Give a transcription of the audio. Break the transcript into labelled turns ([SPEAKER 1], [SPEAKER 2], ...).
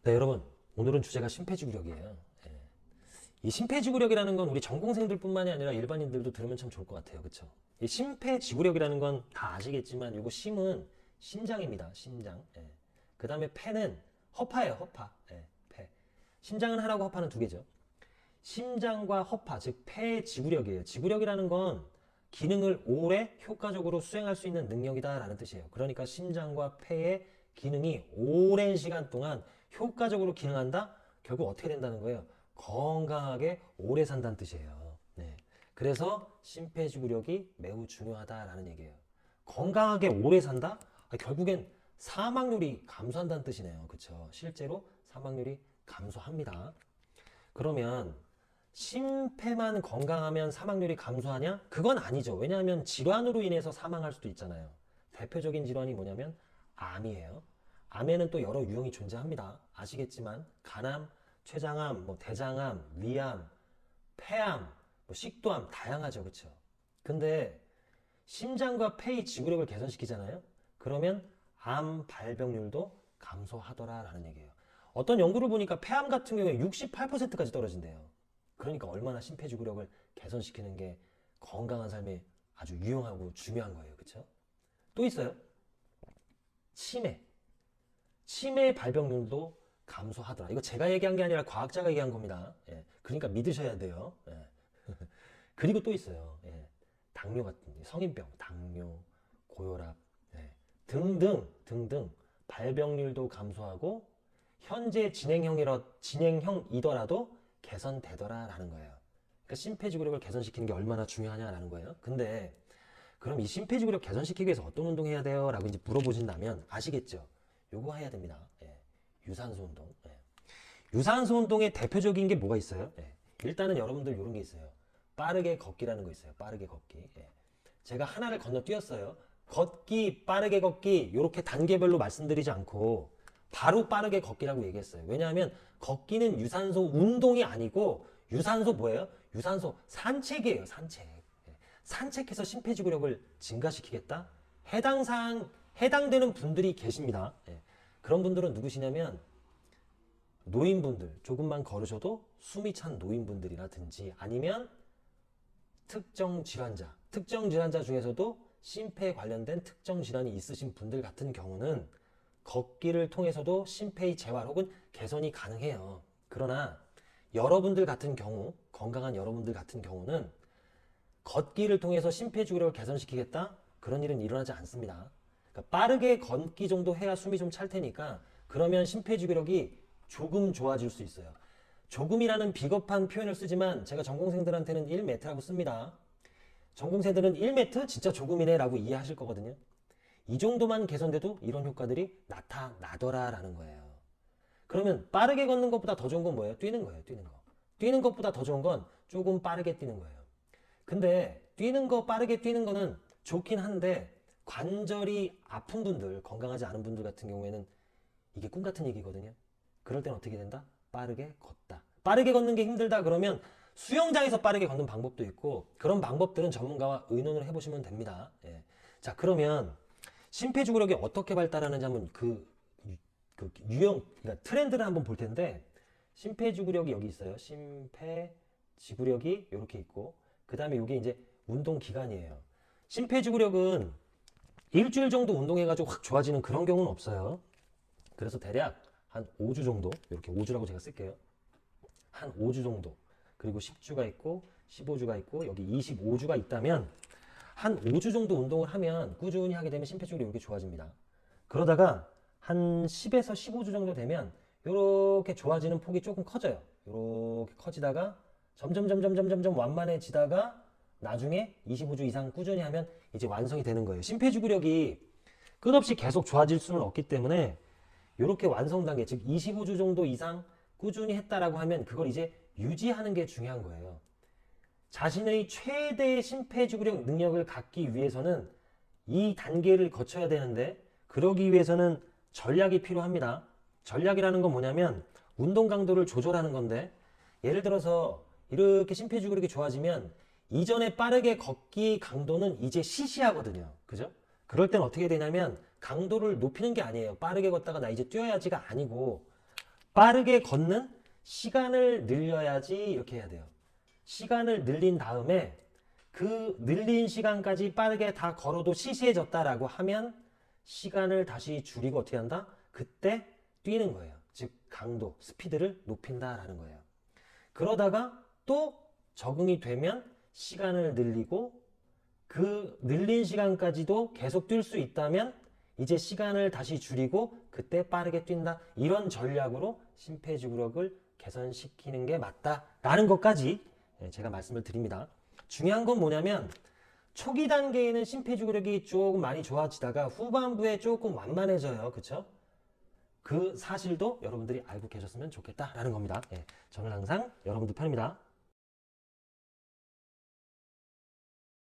[SPEAKER 1] 네, 여러분. 오늘은 주제가 심폐지구력이에요. 예. 이 심폐지구력이라는 건 우리 전공생들뿐만이 아니라 일반인들도 들으면 참 좋을 것 같아요. 그쵸? 이 심폐지구력이라는 건 다 아시겠지만 요거 심은 심장입니다. 심장. 예. 그 다음에 폐는 허파예요. 허파. 예, 폐. 심장은 하나고 허파는 두 개죠. 심장과 허파, 즉 폐의 지구력이에요. 지구력이라는 건 기능을 오래 효과적으로 수행할 수 있는 능력이다라는 뜻이에요. 그러니까 심장과 폐의 기능이 오랜 시간 동안 효과적으로 기능한다? 결국 어떻게 된다는 거예요? 건강하게 오래 산다는 뜻이에요. 네. 그래서 심폐지구력이 매우 중요하다라는 얘기예요. 건강하게 오래 산다? 결국엔 사망률이 감소한다는 뜻이네요. 그렇죠? 실제로 사망률이 감소합니다. 그러면 심폐만 건강하면 사망률이 감소하냐? 그건 아니죠. 왜냐하면 질환으로 인해서 사망할 수도 있잖아요. 대표적인 질환이 뭐냐면 암이에요. 암에는 또 여러 유형이 존재합니다. 아시겠지만 간암, 췌장암, 대장암, 위암, 폐암, 식도암 다양하죠. 그렇죠? 근데 심장과 폐의 지구력을 개선시키잖아요. 그러면 암 발병률도 감소하더라라는 얘기예요. 어떤 연구를 보니까 폐암 같은 경우에 68%까지 떨어진대요. 그러니까 얼마나 심폐지구력을 개선시키는 게 건강한 삶에 아주 유용하고 중요한 거예요. 그렇죠? 또 있어요. 치매. 치매 발병률도 감소하더라. 이거 제가 얘기한 게 아니라 과학자가 얘기한 겁니다. 예. 그러니까 믿으셔야 돼요. 예. 그리고 또 있어요. 예. 당뇨 같은 성인병, 당뇨, 고혈압 등등 발병률도 감소하고 현재 진행형이더라도 개선되더라라는 거예요. 그러니까 심폐지구력을 개선시키는 게 얼마나 중요하냐라는 거예요. 근데 그럼 이 심폐지구력 개선시키기 위해서 어떤 운동 해야 돼요? 라고 이제 물어보신다면 아시겠죠? 요거 해야 됩니다. 예. 유산소 운동. 예. 유산소 운동의 대표적인 게 뭐가 있어요? 예. 일단은 여러분들 이런 게 있어요. 빠르게 걷기라는 거 있어요. 빠르게 걷기. 예. 제가 하나를 건너뛰었어요. 걷기, 빠르게 걷기 이렇게 단계별로 말씀드리지 않고 바로 빠르게 걷기라고 얘기했어요. 왜냐하면 걷기는 유산소 운동이 아니고 유산소 뭐예요? 유산소 산책이에요. 산책. 예. 산책해서 심폐지구력을 증가시키겠다? 해당되는 분들이 계십니다. 예. 그런 분들은 누구시냐면 노인분들, 조금만 걸으셔도 숨이 찬 노인분들이라든지 아니면 특정 질환자 중에서도 심폐에 관련된 특정 질환이 있으신 분들 같은 경우는 걷기를 통해서도 심폐의 재활 혹은 개선이 가능해요. 그러나 여러분들 같은 경우, 건강한 여러분들 같은 경우는 걷기를 통해서 심폐지구력을 개선시키겠다? 그런 일은 일어나지 않습니다. 그러니까 빠르게 걷기 정도 해야 숨이 좀 찰 테니까 그러면 심폐지구력이 조금 좋아질 수 있어요. 조금이라는 비겁한 표현을 쓰지만 제가 전공생들한테는 1m라고 씁니다. 전공생들은 1m 진짜 조금이네 라고 이해하실 거거든요. 이 정도만 개선돼도 이런 효과들이 나타나더라라는 거예요. 그러면 빠르게 걷는 것보다 더 좋은 건 뭐예요? 뛰는 거예요. 뛰는 거. 뛰는 것보다 더 좋은 건 조금 빠르게 뛰는 거예요. 근데 빠르게 뛰는 거는 좋긴 한데 관절이 아픈 분들, 건강하지 않은 분들 같은 경우에는 이게 꿈 같은 얘기거든요. 그럴 땐 어떻게 된다? 빠르게 걷다. 빠르게 걷는 게 힘들다 그러면 수영장에서 빠르게 걷는 방법도 있고 그런 방법들은 전문가와 의논을 해보시면 됩니다. 예. 자, 그러면 심폐지구력이 어떻게 발달하는지 한번 그러니까 트렌드를 한번 볼 텐데 심폐지구력이 여기 있어요. 심폐지구력이 이렇게 있고 그 다음에 이게 이제 운동 기간이에요. 심폐지구력은 일주일 정도 운동해가지고 확 좋아지는 그런 경우는 없어요. 그래서 대략 한 5주 정도, 이렇게 5주라고 제가 쓸게요. 한 5주 정도, 그리고 10주가 있고 15주가 있고 여기 25주가 있다면 한 5주 정도 운동을 하면 꾸준히 하게 되면 심폐지구력이 이렇게 좋아집니다. 그러다가 한 10에서 15주 정도 되면 이렇게 좋아지는 폭이 조금 커져요. 이렇게 커지다가 점점 완만해지다가 나중에 25주 이상 꾸준히 하면 이제 완성이 되는 거예요. 심폐지구력이 끝없이 계속 좋아질 수는 없기 때문에 이렇게 완성 단계, 즉 25주 정도 이상 꾸준히 했다라고 하면 그걸 이제 유지하는 게 중요한 거예요. 자신의 최대의 심폐지구력 능력을 갖기 위해서는 이 단계를 거쳐야 되는데 그러기 위해서는 전략이 필요합니다. 전략이라는 건 뭐냐면 운동 강도를 조절하는 건데 예를 들어서 이렇게 심폐지구력이 좋아지면 이전에 빠르게 걷기 강도는 이제 시시하거든요. 그죠? 그럴 땐 어떻게 되냐면 강도를 높이는 게 아니에요. 빠르게 걷다가 나 이제 뛰어야지가 아니고 빠르게 걷는 시간을 늘려야지 이렇게 해야 돼요. 시간을 늘린 다음에 그 늘린 시간까지 빠르게 다 걸어도 시시해졌다라고 하면 시간을 다시 줄이고 어떻게 한다? 그때 뛰는 거예요. 즉 강도, 스피드를 높인다라는 거예요. 그러다가 또 적응이 되면 시간을 늘리고 그 늘린 시간까지도 계속 뛸 수 있다면 이제 시간을 다시 줄이고 그때 빠르게 뛴다. 이런 전략으로 심폐지구력을 개선시키는 게 맞다라는 것까지 제가 말씀을 드립니다. 중요한 건 뭐냐면 초기 단계에는 심폐지구력이 조금 많이 좋아지다가 후반부에 조금 완만해져요. 그쵸? 그 사실도 여러분들이 알고 계셨으면 좋겠다라는 겁니다. 저는 항상 여러분들 편입니다.